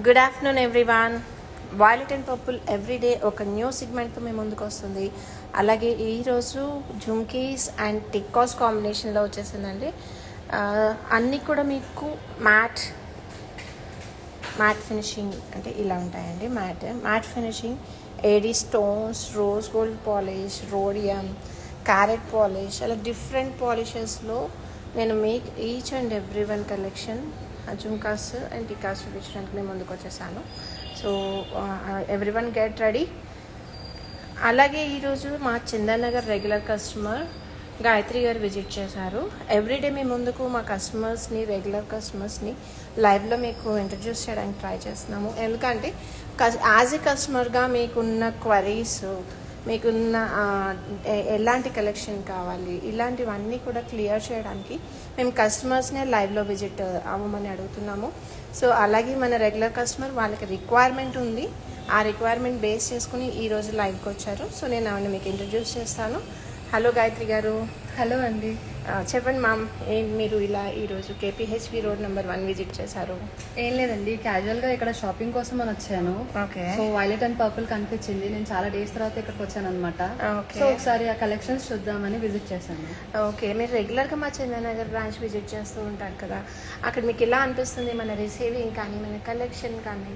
Good afternoon everyone. Violet and purple everyday ఒక new సిగ్మెంట్తో మేము ముందుకు వస్తుంది. అలాగే ఈరోజు జుమ్కీస్ అండ్ టిక్కాస్ కాంబినేషన్లో వచ్చేసిందండి. అన్నీ కూడా మీకు మ్యాట్ ఫినిషింగ్ అంటే ఇలా ఉంటాయండి. Matte finishing, AD stones, rose gold polish, rhodium, carrot polish, అలా డిఫరెంట్ పాలిషెస్లో నేను మీకు each and every one collection jhumkas and tikkas చూపించడానికి నేను ముందుకు వచ్చేసాను. So every one get ready. అలాగే ఈరోజు మా చందనగర్ రెగ్యులర్ కస్టమర్ గాయత్రి గారు విజిట్ చేశారు. ఎవ్రీడే మీ ముందుకు మా కస్టమర్స్ని, రెగ్యులర్ కస్టమర్స్ని లైవ్లో మీకు ఇంట్రడ్యూస్ చేయడానికి ట్రై చేస్తున్నాము. ఎందుకంటే యాజ్ ఏ కస్టమర్గా మీకున్న క్వరీస్, మీకున్న ఎలాంటి కలెక్షన్ కావాలి, ఇలాంటివన్నీ కూడా క్లియర్ చేయడానికి మేము కస్టమర్స్నే లైవ్లో విజిట్ అవ్వమని అడుగుతున్నాము. సో అలాగే మన రెగ్యులర్ కస్టమర్ వాళ్ళకి రిక్వైర్మెంట్ ఉంది, ఆ రిక్వైర్మెంట్ బేస్ చేసుకుని ఈరోజు లైవ్కి వచ్చారు. సో నేను ఆవిడ మీకు ఇంట్రడ్యూస్ చేస్తాను. హలో గాయత్రి గారు. హలో అండి. చెప్పండి మ్యామ్, మీరు ఇలా ఈరోజు కేపీహెచ్బి రోడ్ నెంబర్ 1 విజిట్ చేశారు? ఏం లేదండి, క్యాజువల్గా ఇక్కడ షాపింగ్ కోసం అని వచ్చాను. Okay. So violet and purple కనిపించింది, నేను చాలా డేస్ తర్వాత ఇక్కడికి వచ్చాను అనమాట. ఓకే. సో ఒకసారి ఆ కలెక్షన్స్ చూద్దామని విజిట్ చేశాను. ఓకే, మీరు రెగ్యులర్గా మా చందనగర్ బ్రాంచ్ విజిట్ చేస్తూ ఉంటారు కదా, అక్కడ మీకు ఎలా అనిపిస్తుంది మన రిసీవింగ్ కానీ మన కలెక్షన్ కానీ?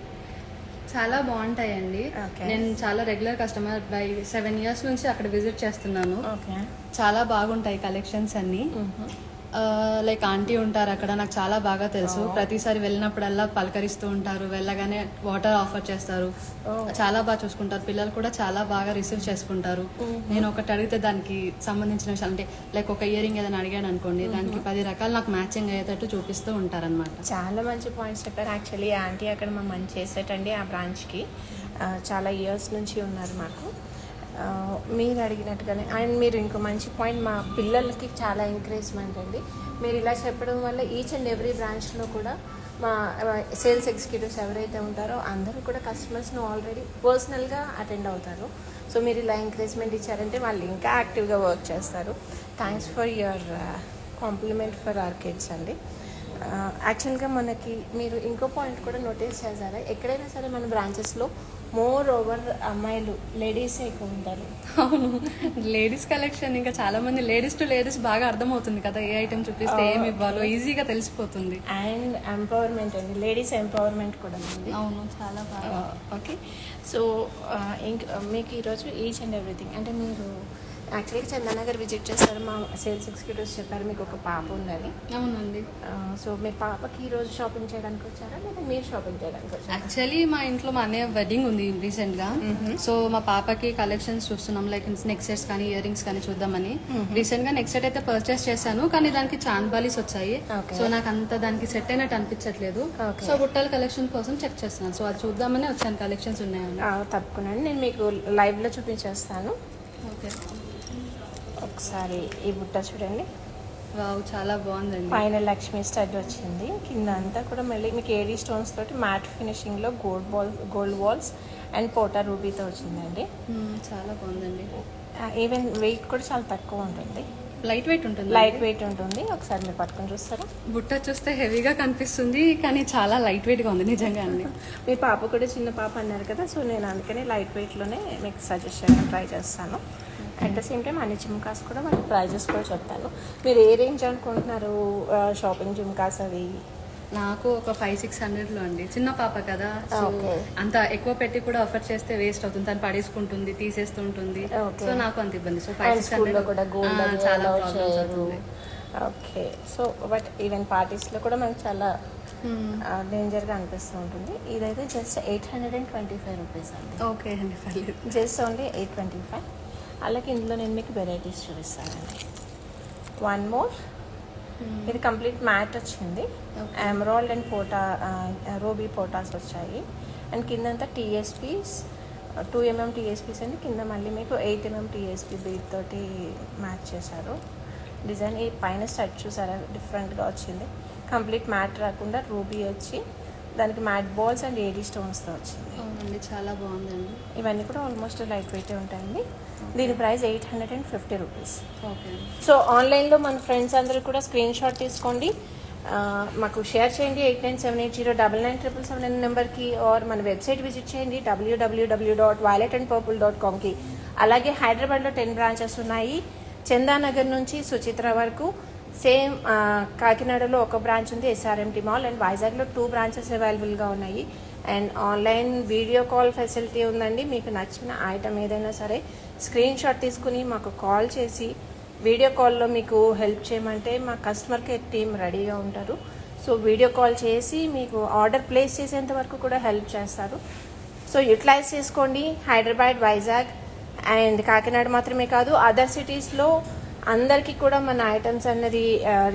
చాలా బాగుంటాయండి. నేను చాలా రెగ్యులర్ కస్టమర్, బై 7 years నుంచి అక్కడ విజిట్ చేస్తున్నాను. ఓకే. చాలా బాగుంటాయి కలెక్షన్స్ అన్ని. లైక్ ఆంటీ ఉంటారు అక్కడ, నాకు చాలా బాగా తెలుసు. ప్రతిసారి వెళ్ళినప్పుడల్లా పలకరిస్తూ ఉంటారు, వెళ్ళగానే వాటర్ ఆఫర్ చేస్తారు, చాలా బాగా చూసుకుంటారు. పిల్లలు కూడా చాలా బాగా రిసీవ్ చేసుకుంటారు. నేను ఒకటి అడిగితే దానికి సంబంధించిన విషయాలు, అంటే లైక్ ఒక ఇయరింగ్ ఏదైనా అడిగాను అనుకోండి, దానికి 10 రకాలు నాకు మ్యాచింగ్ అయ్యేటట్టు చూపిస్తూ ఉంటారు అనమాట. చాలా మంచి పాయింట్స్ చెప్పారు. యాక్చువల్లీ ఆంటీ అక్కడ మమ్మల్ని చేసేటండి ఆ బ్రాంచ్కి చాలా ఇయర్స్ నుంచి ఉన్నారు మాకు. మీరు అడిగినట్టుగానే అండ్ మీరు ఇంకో మంచి పాయింట్, మా పిల్లలకి చాలా ఎంకరేజ్మెంట్ అండి. మీరు ఇలా చెప్పడం వల్ల ఈచ్ అండ్ ఎవ్రీ బ్రాంచ్లో కూడా మా సేల్స్ ఎగ్జిక్యూటివ్స్ ఎవరైతే ఉంటారో అందరూ కూడా కస్టమర్స్ను ఆల్రెడీ పర్సనల్గా అటెండ్ అవుతారు. సో మీరు ఇలా ఎంకరేజ్మెంట్ ఇచ్చారంటే వాళ్ళు ఇంకా యాక్టివ్గా వర్క్ చేస్తారు. Thanks for your compliment for our kids అండి. యాక్చువల్గా మనకి మీరు ఇంకో పాయింట్ కూడా నోటీస్ చేశారా, ఎక్కడైనా సరే మన బ్రాంచెస్లో మోర్ ఓవర్ అమ్మాయిలు, లేడీసే ఎక్కువ ఉంటారు. అవును, లేడీస్ కలెక్షన్ ఇంకా చాలా మంది లేడీస్ టు లేడీస్ బాగా అర్థమవుతుంది కదా, ఏ ఐటమ్ చూపిస్తే ఏమి ఇవ్వాలో ఈజీగా తెలిసిపోతుంది. అండ్ ఎంపవర్మెంట్ అండి, లేడీస్ ఎంపవర్మెంట్ కూడా ఉంది. అవును, చాలా బాగా. ఓకే. సో మీకు ఈరోజు ఈచ్ అండ్ ఎవ్రీథింగ్ అంటే మీరు యాక్చువల్గా చందనగర్ విజిట్ చేస్తారు, మా సేల్స్ ఎగ్జిక్యూటివ్స్ చెప్పారు మీకు ఒక పాప ఉందని. అవునండి. సో మీ పాపకి ఈరోజు షాపింగ్ చేయడానికి వచ్చారా లేదా మీరు షాపింగ్ చేయడానికి వచ్చారా? యాక్చువల్లీ మా ఇంట్లో మా అన్నయ్య వెడ్డింగ్ ఉంది రీసెంట్గా. సో మా పాపకి కలెక్షన్స్ చూస్తున్నాం, లైక్ నెక్ సెట్స్ కానీ ఇయర్ రింగ్స్ కానీ చూద్దామని. రీసెంట్గా నెక్ సెట్ అయితే పర్చేస్ చేశాను, కానీ దానికి చాంద్ బాలీస్ వచ్చాయి. సో నాకు అంత దానికి సెట్ అయినట్టు అనిపించట్లేదు. సో బుట్టల కలెక్షన్ కోసం చెక్ చేస్తున్నాను. సో అది చూద్దామని వచ్చాను, కలెక్షన్స్ ఉన్నాయని. తప్పకుండా నేను మీకు లైవ్లో చూపించేస్తాను. ఓకే. ఒకసారి ఈ బుట్ట చూడండి. వావ్, చాలా బాగుందండి. పైన లక్ష్మీ స్టడ్ వచ్చింది, కింద అంతా కూడా మళ్ళీ మీకు ఏడీ స్టోన్స్ తోటి మ్యాట్ ఫినిషింగ్లో గోల్డ్ బాల్స్ అండ్ పోటా రూబీతో వచ్చిందండి. చాలా బాగుందండి. ఈవెన్ వెయిట్ కూడా చాలా తక్కువ ఉంటుంది, లైట్ వెయిట్ ఉంటుంది. లైట్ వెయిట్ ఉంటుంది. ఒకసారి మీరు పట్టుకొని చూస్తారా? బుట్ట చూస్తే హెవీగా కనిపిస్తుంది, కానీ చాలా లైట్ వెయిట్గా ఉంది నిజంగా అండి. మీ పాప కూడా చిన్న పాప అన్నారు కదా, సో నేను అందుకని లైట్ వెయిట్లోనే మీకు సజెస్ట్ చేయడానికి ట్రై చేస్తాను. అట్ ద సేమ్ టైం అన్ని జుమ్కాస్ కూడా మనకి ప్రైజెస్ కూడా చెప్తాను. మీరు ఏ రేంజ్ అనుకుంటున్నారు షాపింగ్ జుమ్కాస్ అవి? నాకు ఒక 500-600 అండి, చిన్న పాప కదా, సో అంత ఎక్కువ పెట్టి కూడా ఆఫర్ చేస్తే వేస్ట్ అవుతుంది, తను పడేసుకుంటుంది, తీసేస్తుంటుంది. సో నాకు అంత ఇబ్బంది. సో 500-600 కూడా గోల్డ్ చాలా ప్రాబ్లమ్స్ అవుతుంది. ఓకే. సో బట్ ఈవెన్ పార్టీస్లో కూడా మనకు చాలా డేంజర్గా అనిపిస్తూ ఉంటుంది. ఇదైతే జస్ట్ 825 రూపీస్ అండి. ఓకే అండి, పర్లేదు. Just only 825. అలాగే ఇందులో నేను మీకు వెరైటీస్ చూపిస్తానండి. వన్ మోర్, ఇది కంప్లీట్ మ్యాట్ వచ్చింది, ఎమరాల్డ్ అండ్ పోటా రూబీ పోటాస్ వచ్చాయి. అండ్ కిందంతా టీఎస్పీస్ 2 mm టీఎస్పీస్ అండి, కింద మళ్ళీ మీకు 8 mm టీఎస్పీ బీట్ తోటి మ్యాచ్ చేశారు. డిజైన్ ఈ పైన స్టడ్ చూసారా, డిఫరెంట్గా వచ్చింది. కంప్లీట్ మ్యాట్ రాకుండా రూబీ వచ్చి దానికి మ్యాట్ బాల్స్ అండ్ ఏడీ స్టోన్స్తో వచ్చింది. అవునండి, చాలా బాగుందండి. ఇవన్నీ కూడా ఆల్మోస్ట్ లైట్ వెయిటే ఉంటాయండి. దీని ప్రైస్ 850 రూపీస్. ఓకే. సో ఆన్లైన్లో మన ఫ్రెండ్స్ అందరూ కూడా స్క్రీన్ షాట్ తీసుకోండి. మాకు షేర్ చేయండి 8978099777 నెంబర్కి, ఆర్ మన వెబ్సైట్ విజిట్ చేయండి www.violetandpurple.comకి. అలాగే హైదరాబాద్లో 10 బ్రాంచెస్ ఉన్నాయి. చందానగర్ నుంచి సుచిత్ర వరకు. సేమ్ కాకినాడలో ఒక బ్రాంచ్ ఉంది, SRMT మాల్, అండ్ వైజాగ్లో 2 బ్రాంచెస్ అవైలబుల్గా ఉన్నాయి. And online video call facility ఉందండి. మీకు నచ్చిన ఐటమ్ ఏదైనా సరే స్క్రీన్ షాట్ తీసుకుని మాకు కాల్ చేసి వీడియో కాల్లో మీకు హెల్ప్ చేయమంటే మా కస్టమర్ కేర్ టీమ్ రెడీగా ఉంటారు. సో వీడియో కాల్ చేసి మీకు ఆర్డర్ ప్లేస్ చేసేంత వరకు కూడా హెల్ప్ చేస్తారు. సో యూటిలైజ్ చేసుకోండి. హైదరాబాద్, వైజాగ్ అండ్ కాకినాడ మాత్రమే కాదు, అదర్ సిటీస్లో అందరికీ కూడా మన ఐటమ్స్ అన్నది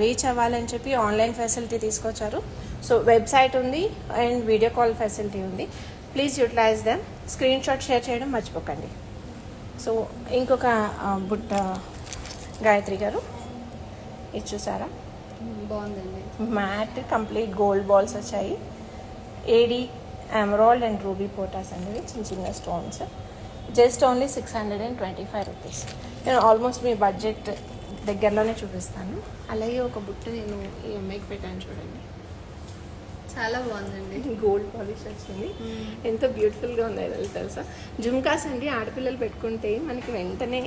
రీచ్ అవ్వాలని చెప్పి ఆన్లైన్ ఫెసిలిటీ తీసుకొచ్చారు. సో వెబ్సైట్ ఉంది అండ్ వీడియో కాల్ ఫెసిలిటీ ఉంది. Please utilize them. Screenshot share చేయడం మర్చిపోకండి. సో ఇంకొక బుట్ట గాయత్రి గారు, ఇది చూసారా, బాగుందండి. మ్యాట్ కంప్లీట్ గోల్డ్ బాల్స్ వచ్చాయి. ఏడి, ఎమరాల్డ్ అండ్ రూబీ పోటాస్ అనేవి చిన్న చిన్న స్టోన్స్. Just only 625 rupees. నేను ఆల్మోస్ట్ మీ బడ్జెట్ దగ్గరలోనే చూపిస్తాను. అలాగే ఒక బుట్ట నేను ఈ అమ్మాయికి పెట్టాను చూడండి, చాలా బాగుందండి. గోల్డ్ పాలిష్ వచ్చింది. ఎంతో బ్యూటిఫుల్గా ఉంది అది తెలుసా. జుమ్కాస్ అండి ఆడపిల్లలు పెట్టుకుంటే మనకి వెంటనే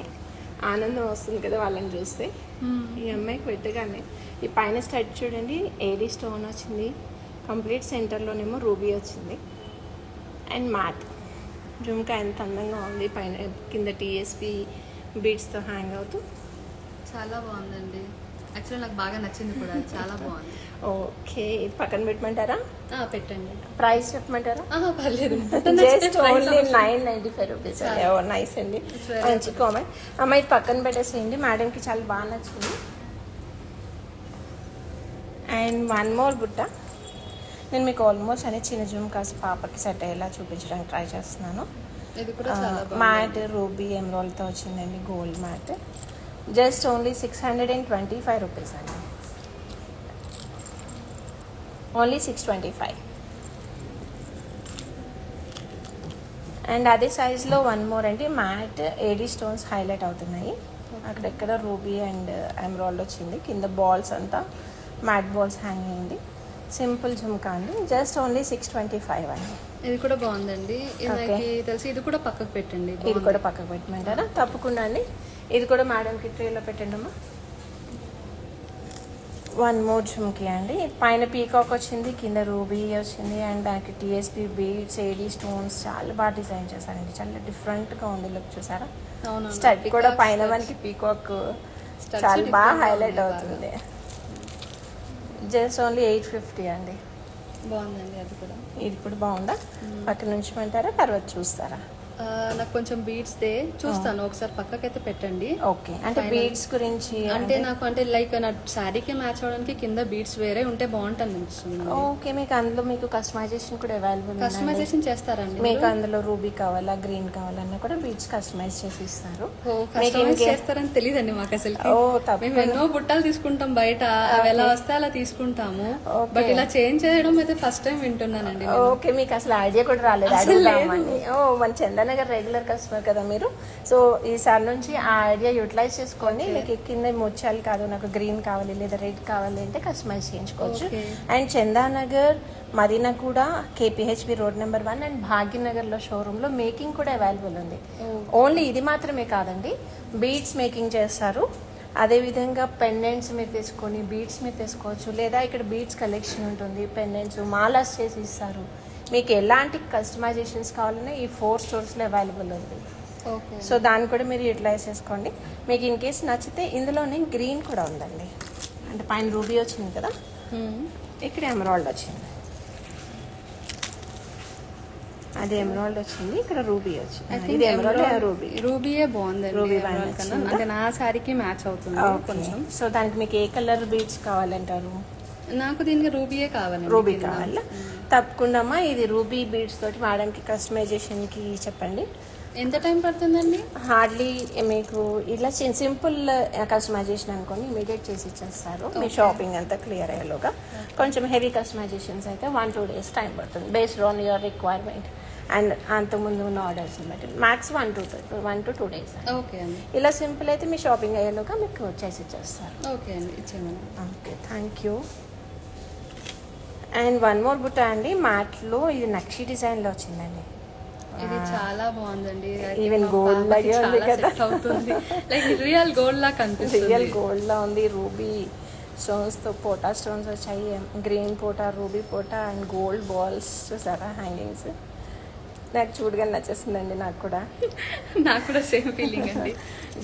ఆనందం వస్తుంది కదా వాళ్ళని చూస్తే. ఈ అమ్మాయికి పెట్టగానే ఈ పైన స్టడ్ చూడండి, ఏడీ స్టోన్ వచ్చింది. కంప్లీట్ సెంటర్లోనేమో రూబీ వచ్చింది అండ్ మ్యాట్. జుమ్కా ఎంత అందంగా ఉంది, పైన కింద TSP బీడ్స్తో హ్యాంగ్ అవుతూ చాలా బాగుందండి. యాక్చువల్లీ నాకు బాగా నచ్చింది కూడా, చాలా బాగుంది. ఓకే, ఇది పక్కన పెట్టమంటారా? పెట్టండి. ప్రైస్ చెప్పమంటారా? పర్లేదు. Just only 995 rupees. నైస్ అండి, మంచి కామెంట్. అమ్మ ఇది పక్కన పెట్టేసేయండి, మేడంకి చాలా బాగా నచ్చింది. అండ్ వన్ మోర్ బుట్ట. నేను మీకు ఆల్మోస్ట్ అనే చిన్న జుమ్కాస్ పాపకి సెట్ అయ్యేలా చూపించడానికి ట్రై చేస్తున్నాను. ఇది కూడా చాలా మ్యాట్ రూబీ ఎమరాల్డ్తో వచ్చిందండి, gold mat. Just only 625 rupees అండి, ఓన్లీ 625. అండ్ అదే సైజ్లో వన్ మోర్ అండి, మ్యాట్ ఏడీ స్టోన్స్ హైలైట్ అవుతున్నాయి. అక్కడెక్కడ రూబీ అండ్ ఎమరాల్డ్ వచ్చింది, కింద బాల్స్ అంతా మ్యాట్ బాల్స్ హ్యాంగ్ అయ్యింది. సింపుల్ జుమ్కా అండి, జస్ట్ ఓన్లీ 625 అండి. ఇది కూడా బాగుందండి. నాకు తెలిసి ఇది కూడా పక్కకు పెట్టండి. ఇది కూడా పక్కకు పెట్టమంటారా? తప్పకుండా అండి. ఇది కూడా మేడంకి ట్రేలో పెట్టండి అమ్మా. వన్ మోర్ జుమ్కి అండి, పైన పీకాక్ వచ్చింది, కింద రూబీ వచ్చింది అండ్ దానికి TSP బీడ్స్, ఏడీ స్టోన్స్ చాలా బాగా డిజైన్ చేశారండి. చాలా డిఫరెంట్గా ఉంది లుక్, చూసారా? స్టడ్ కూడా పైన మనకి పీకాక్ చాలా బాగా హైలైట్ అవుతుంది. జస్ట్ ఓన్లీ 850 అండి. బాగుందండి. అది కూడా, ఇది కూడా బాగుందా? పక్కన ఉంచమంటారా, తర్వాత చూస్తారా? నాకు కొంచెం బీడ్స్ దే చూస్తాను, ఒకసారి పక్కకైతే పెట్టండి. ఓకే, అంటే బీడ్స్ గురించి అంటే నాకు అంటే లైక్ నా శారీకి మ్యాచ్ అవడానికి కింద బీడ్స్ వేరే ఉంటే బాగుంటుంది అనిపిస్తుంది. ఓకే, మీకు అందులో మీకు కస్టమైజేషన్ కూడా అవైలబుల్. కస్టమైజేషన్ చేస్తారండి మీకు అందులో రూబీ కావాలా, గ్రీన్ కావాలన్నా కూడా బీడ్స్ కస్టమైజ్ చేసి ఇస్తారు. చేస్తారని తెలియదండి మాకు అసలు. మేము ఎన్నో బుట్టాలు తీసుకుంటాం బయట, అవి ఎలా వస్తే అలా తీసుకుంటాము, బట్ ఇలా చేంజ్ చేయడం అయితే ఫస్ట్ టైం వింటున్నానండి. ఓకే, మీకు అసలు ఐడియా కూడా రాలేదు? మన చందానగర్ రెగ్యులర్ కస్టమర్ కదా మీరు. సో ఈసారి నుంచి ఆ ఐడియా యూటిలైజ్ చేసుకోండి. మీకు కింద ముత్యాలు కాదు, నాకు గ్రీన్ కావాలి లేదా రెడ్ కావాలి అంటే కస్టమైజ్ చేయించుకోవచ్చు. అండ్ చందానగర్, మదీనా కూడా, KPHB రోడ్ నెంబర్ 1 అండ్ భాగ్యనగర్లో షోరూంలో మేకింగ్ కూడా అవైలబుల్ ఉంది. ఓన్లీ ఇది మాత్రమే కాదండి, బీడ్స్ మేకింగ్ చేస్తారు. అదేవిధంగా పెండెంట్స్ మీరు తీసుకొని బీడ్స్ మీరు తీసుకోవచ్చు, లేదా ఇక్కడ బీడ్స్ కలెక్షన్ ఉంటుంది, పెండెంట్స్ మాలాస్ చేసి ఇస్తారు. మీకు ఎలాంటి కస్టమైజేషన్స్ కావాలన్నా ఈ 4 స్టోర్స్లో అవైలబుల్ ఉంది. సో దాన్ని కూడా మీరు యూటిలైజ్ చేసుకోండి. మీకు ఇన్ కేస్ నచ్చితే ఇందులోనే గ్రీన్ కూడా ఉందండి, అంటే పైన రూబీ వచ్చింది కదా, ఇక్కడ ఎమరాల్డ్ వచ్చింది. అది ఎమరాల్డ్ వచ్చింది, ఇక్కడ రూబీ వచ్చింది. ఇది ఎమరాల్డ్, రూబీ. రూబీయే బాగుంది, రూబీ అంటే నా శారీకి మ్యాచ్ అవుతుంది కొంచెం. సో దానికి మీకు ఏ కలర్ బీడ్స్ కావాలంటారు? నాకు దీనికి రూబీయే కావాలి. రూబీ కావాలా? తప్పకుండా అమ్మా. ఇది రూబీ బీడ్స్ తోటి మేడంకి కస్టమైజేషన్కి చెప్పండి. ఎంత టైం పడుతుందండి? హార్డ్లీ మీకు ఇలా సింపుల్ కస్టమైజేషన్ అనుకోండి, ఇమీడియట్ చేసి ఇచ్చేస్తారు మీ షాపింగ్ అంతా క్లియర్ అయ్యేలోగా. కొంచెం హెవీ కస్టమైజేషన్స్ అయితే 1-2 days టైం పడుతుంది, based on your requirement and అంతకుముందు ఉన్న ఆర్డర్స్ని బట్టి. Max 1 to 2 days. ఓకే అండి. ఇలా సింపుల్ అయితే మీ షాపింగ్ అయ్యేలోగా మీకు చేసి ఇచ్చేస్తారు. ఓకే అండి, ఇచ్చేయండి. Okay, thank you. And one more బుట్ట అండి మ్యాట్లో, ఇది నక్షి డిజైన్లో వచ్చిందండి. ఇది చాలా బాగుందండి. Even gold లాగే ఉంది కదా. లైక్ రియల్ గోల్డ్ లా కనిపిస్తుంది. రియల్ గోల్డ్ లా ఉంది. రూబీ స్టోన్స్ తో పోటా స్టోన్స్ వచ్చాయి. గ్రీన్ పోటా, రూబీ పోటా అండ్ గోల్డ్ బాల్స్ చూసారా హ్యాంగింగ్స్. నాకు చూడగానే నచ్చేస్తుందండి. నాకు కూడా సేమ్ ఫీలింగ్ అండి.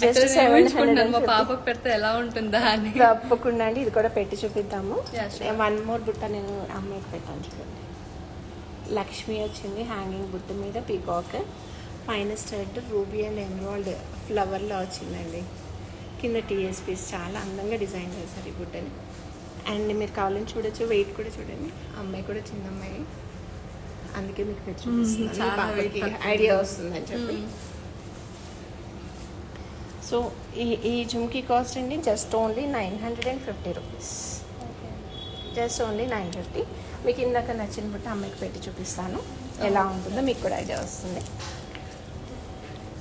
జస్ట్ 700 మా పాపకు పెడితే ఎలా ఉంటుందా అని. తప్పకుండా అండి, ఇది కూడా పెట్టి చూపిద్దాము. Yeah, sure. వన్ మోర్ బుట్ట నేను అమ్మాయికి పెట్టాను చూడండి. లక్ష్మి వచ్చింది హ్యాంగింగ్ బుట్ట మీద, పీకాక్ పైన స్టడ్ రూబీ అండ్ ఎమరాల్డ్ ఫ్లవర్లో వచ్చిందండి. కింద టీఎస్పీస్ చాలా అందంగా డిజైన్ చేశారు ఈ బుట్టని. అండ్ మీరు కావాలని చూడొచ్చు, వెయిట్ కూడా చూడండి. అమ్మాయి కూడా చిన్న అమ్మాయి, అందుకే మీకు పెట్టి చూపిస్తున్నాను, ఐడియా వస్తుందని చెప్పి. సో ఈ జుమ్కీ కాస్ట్ అండి just only 950 rupees. Just only 950. మీకు ఇందాక నచ్చిన బుట్ట అమ్మాయికి పెట్టి చూపిస్తాను, ఎలా ఉంటుందో మీకు కూడా ఐడియా వస్తుంది.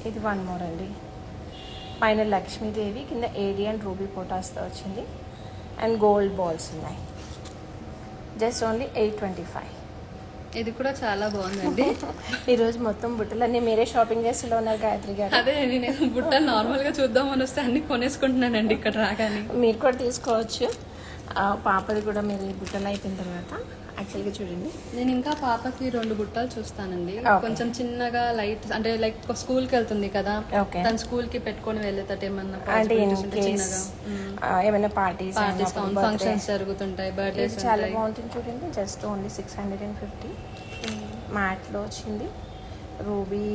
ఇది వన్ మోర్ అండి. పైన లక్ష్మీదేవి, కింద ఏడి అండ్ రూబీ పోటాస్తో వచ్చింది అండ్ గోల్డ్ బాల్స్ ఉన్నాయి. Just only 825. ఇది కూడా చాలా బాగుందండి. ఈరోజు మొత్తం బుట్టలన్నీ మీరే షాపింగ్ చేస్తూ ఉన్నారు గాయత్రి గారు. అదే నేను బుట్ట నార్మల్ గా చూద్దామని వస్తే అన్ని కొనేసుకుంటున్నానండి ఇక్కడ రాగానే. మీరు కూడా తీసుకోవచ్చు. పాపది కూడా మీరు ఈ బుట్టలు అయిపోయిన తర్వాత యాక్చువల్గా చూడండి. నేను ఇంకా పాపకి 2 బుట్టలు చూస్తానండి. కొంచెం చిన్నగా లైట్ అంటే లైక్ స్కూల్ కి వెళ్తుంది కదా, తన స్కూల్ కి పెట్టుకొని వెళ్ళేటట్టు ఏమన్నా ఏమైనా పార్టీస్ ఫంక్షన్స్ జరుగుతుంటాయి, బర్త్డేస్ చాలా బాగుంటుంది చూడండి. Just only 650. మ్యాట్లో వచ్చింది, రూబీ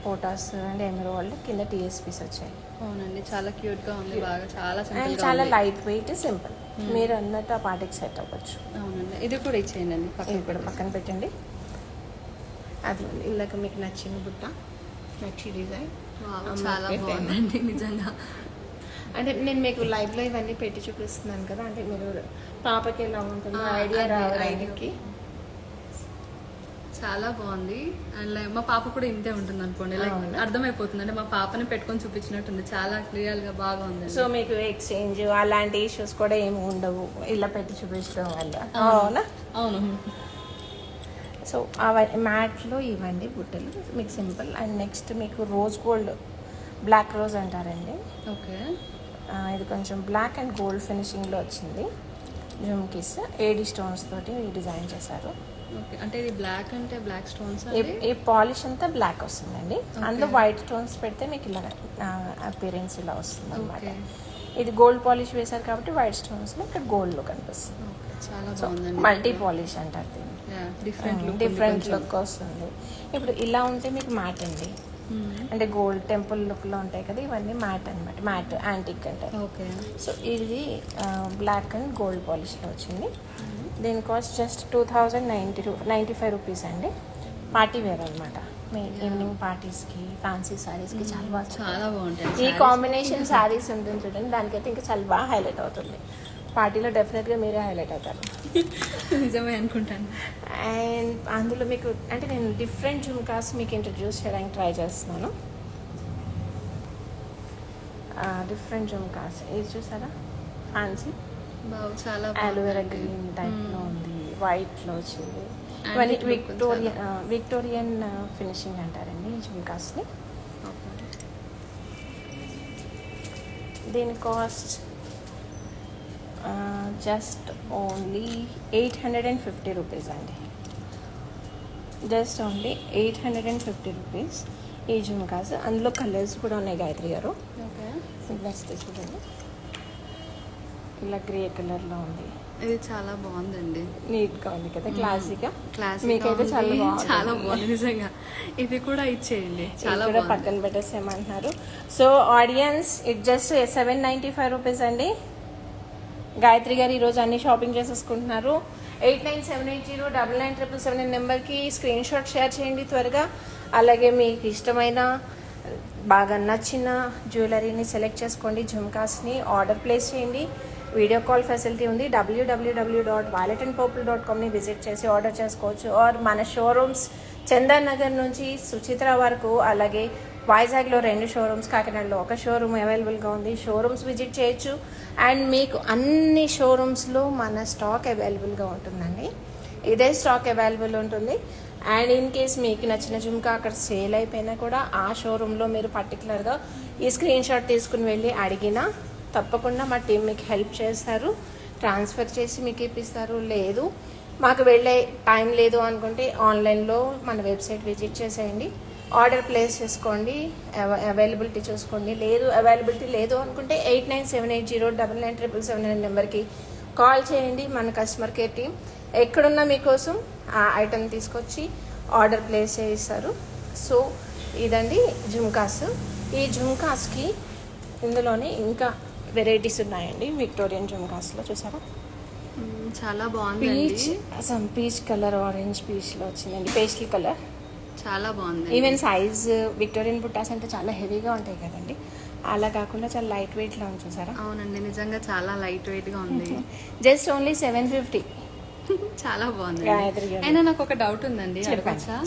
పోటాస్ అండ్ ఎమరాల్డ్, కింద టీఎస్పీస్ వచ్చాయి. అవునండి, చాలా క్యూట్ గా ఉంది. బాగా చాలా అండ్ చాలా లైట్ వెయిట్, సింపుల్. మీరు అన్నట్టు ఆ పార్టీకి సెట్ అవ్వచ్చు. అవునండి, ఇది కూడా ఇచ్చేయండి. ఇది కూడా పక్కన పెట్టండి. అది ఇలాగ మీకు నచ్చిన బుట్ట, నచ్చి డిజైన్ చాలా బాగుందండి నిజంగా. అంటే నేను మీకు లైవ్లో ఇవన్నీ పెట్టి చూపిస్తున్నాను కదా, అంటే మీరు పాపకి ఎలా ఉంటుందో ఐడియా రావడానికి. చాలా బాగుంది. అండ్ లైక్ మా పాప కూడా ఇంతే ఉంటుంది అనుకోండి, లైక్ అర్థమైపోతుంది. అంటే మా పాపని పెట్టుకొని చూపించినట్టుంది. చాలా క్లియర్ గా బాగా ఉంది. సో మీకు ఎక్స్చేంజ్ అలాంటి ఇష్యూస్ కూడా ఏమి ఉండవు ఇలా పెట్టి చూపించడం వల్ల. అవునా? అవును. సో మ్యాట్లో ఇవ్వండి బుట్టలు మీకు సింపుల్. అండ్ నెక్స్ట్ మీకు రోజ్ గోల్డ్, బ్లాక్ రోజ్ అంటారండి. ఓకే, ఇది కొంచెం బ్లాక్ అండ్ గోల్డ్ ఫినిషింగ్లో వచ్చింది. జుమ్కీస్ ఏడి స్టోన్స్ తోటి డిజైన్ చేశారు. ఓకే, అంటే ఇది బ్లాక్ అంటే బ్లాక్ స్టోన్స్, ఈ పాలిష్ అంతా బ్లాక్ వస్తుందండి. అందులో వైట్ స్టోన్స్ పెడితే మీకు ఇలా అపియరెన్స్ ఇలా వస్తుంది అనమాట. ఇది గోల్డ్ పాలిష్ వేశారు కాబట్టి వైట్ స్టోన్స్ లో ఇక్కడ గోల్డ్ లో కనిపిస్తుంది. చాలా బాగుందండి. మల్టీ పాలిష్ అంటారు దీన్ని. డిఫరెంట్ లుక్ వస్తుంది. ఇప్పుడు ఇలా ఉంటే మీకు మ్యాట్ అండి, అంటే గోల్డ్ టెంపుల్ లుక్ లో ఉంటాయి కదా, ఇవన్నీ మ్యాట్ అనమాట. మ్యాట్ యాంటిక్ అంటారు. ఓకే, సో ఇది బ్లాక్ అండ్ గోల్డ్ పాలిష్ లో వచ్చింది. దీని కాస్ట్ జస్ట్ 2095 రూపీస్ అండి. పార్టీ వేర్ అనమాట. మీ ఈవినింగ్ పార్టీస్కి, ఫ్యాన్సీ శారీస్కి చాలా బాగుంటాయి. ఈ కాంబినేషన్ శారీస్ ఉంటుంది చూడండి, దానికైతే ఇంకా చాలా బాగా హైలైట్ అవుతుంది. పార్టీలో డెఫినెట్గా మీరే హైలైట్ అవుతారు. నిజమే అనుకుంటాను. అండ్ అందులో మీకు అంటే నేను డిఫరెంట్ జుమ్కాస్ మీకు ఇంట్రడ్యూస్ చేయడానికి ట్రై చేస్తున్నాను. డిఫరెంట్ జుమ్కాస్ ఇది చూసారా, ఫ్యాన్సీ చాలా అలోవెరా గ్రీన్ టైప్లో ఉంది, వైట్లో వచ్చింది. ఇవన్నీ విక్టోరియన్ ఫినిషింగ్ అంటారండి ఈ జుమ్కాస్ని. దీని కాస్ట్ జస్ట్ ఓన్లీ 850 రూపీస్ అండి. జస్ట్ ఓన్లీ 850 రూపీస్ ఈ జుమ్కాస్. అందులో కలర్స్ కూడా ఉన్నాయి గాయత్రి గారు. బెస్ట్ చూడండి, ఇలా గ్రే కలర్లో ఉంది. ఇది చాలా బాగుందండి, నీట్గా ఉంది కదా, క్లాసీగా. మీకైతే చాలా బాగుంది నిజంగా. ఇది కూడా ఇచ్చేయండి, చాలా కూడా పక్కన పెట్టేసేయమంటున్నారు. So audience, it just 795 rupees అండి. గాయత్రి గారు ఈరోజు అన్ని షాపింగ్ చేసేసుకుంటున్నారు. 8978099777 నెంబర్కి స్క్రీన్ షాట్ షేర్ చేయండి త్వరగా. అలాగే మీకు ఇష్టమైన బాగా నచ్చిన జ్యువెలరీని సెలెక్ట్ చేసుకోండి, జుమ్కాస్ని ఆర్డర్ ప్లేస్ చేయండి. వీడియో కాల్ ఫెసిలిటీ ఉంది. www.violetandpurple.comని విజిట్ చేసి ఆర్డర్ చేసుకోవచ్చు. ఆర్ మన షోరూమ్స్ చందన్ నగర్ నుంచి సుచిత్ర వరకు, అలాగే వైజాగ్లో 2 షోరూమ్స్, కాకినాడలో 1 షోరూమ్ అవైలబుల్గా ఉంది. షోరూమ్స్ విజిట్ చేయొచ్చు. అండ్ మీకు అన్ని షోరూమ్స్లో మన స్టాక్ అవైలబుల్గా ఉంటుందండి. ఇదే స్టాక్ అవైలబుల్ ఉంటుంది. అండ్ ఇన్ కేస్ మీకు నచ్చిన జుమ్కా అక్కడ సేల్ అయిపోయినా కూడా ఆ షోరూంలో మీరు పర్టికులర్గా ఈ స్క్రీన్ షాట్ తీసుకుని వెళ్ళి అడిగినా తప్పకుండా మా టీం మీకు హెల్ప్ చేస్తారు, ట్రాన్స్ఫర్ చేసి మీకు ఇప్పిస్తారు. లేదు మాకు వెళ్ళే టైం లేదు అనుకుంటే ఆన్లైన్లో మన వెబ్సైట్ విజిట్ చేసేయండి, ఆర్డర్ ప్లేస్ చేసుకోండి, అవైలబిలిటీ చూసుకోండి. లేదు అవైలబిలిటీ లేదు అనుకుంటే 8978099777 నెంబర్కి కాల్ చేయండి. మన కస్టమర్ కేర్ టీం ఎక్కడున్నా మీకోసం ఆ ఐటెం తీసుకొచ్చి ఆర్డర్ ప్లేస్ చేయిస్తారు. సో ఇదండి జుమ్కాస్. ఈ జుమ్కాస్కి ఇందులోనే ఇంకా వెరైటీస్ ఉన్నాయండి. విక్టోరియన్ జుమ్కాస్లో చూసారా, చాలా బాగుంది. పీచ్ కలర్, ఆరెంజ్ పీచ్లో వచ్చిందండి, పేస్టల్ కలర్. చాలా బాగుంది. ఈవెన్ సైజ్ విక్టోరియన్ బుట్టాస్ అంటే చాలా హెవీగా ఉంటాయి కదండి, అలా కాకుండా చాలా లైట్ వెయిట్లో ఉంది చూసారా. అవునండి, నిజంగా చాలా లైట్ వెయిట్ గా ఉంది. Just only 750. చాలా బాగుంది. గాయత్రి గారు. అయినా నాకు ఒక డౌట్ ఉందండి.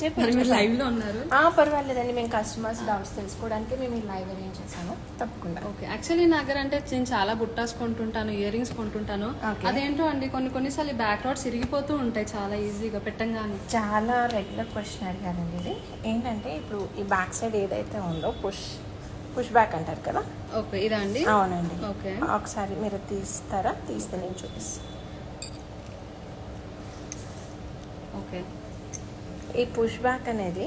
చెప్పండి. లైవ్ లో ఉన్నారు? పర్వాలేదండి, మేము కస్టమర్స్ డౌట్స్ తెలుసుకోవడానికి మేము ఈ లైవ్ అరేంజ్ చేసాము. తప్పకుండా. ఓకే, యాక్చువల్లీ నా దగ్గర అంటే నేను చాలా బుట్టాస్ కొంటుంటాను, ఇయర్ రింగ్స్ కొంటుంటాను. అదేంటో అండి కొన్నిసార్లు బ్యాక్ రాడ్స్ ఇరిగిపోతూ ఉంటాయి చాలా ఈజీగా పెట్టంగానే. చాలా రెగ్యులర్ క్వశ్చన్ అడిగారండి. ఇది ఏంటంటే ఇప్పుడు ఈ బ్యాక్ సైడ్ ఏదైతే ఉందో పుష్ బ్యాక్ అంటారు కదా. ఓకే, ఇదా అండి? అవునండి. ఓకే, ఒకసారి మీరు తీస్తారా? తీస్తే నేను చూపిస్తాను. ఓకే, ఈ పుష్ బ్యాక్ అనేది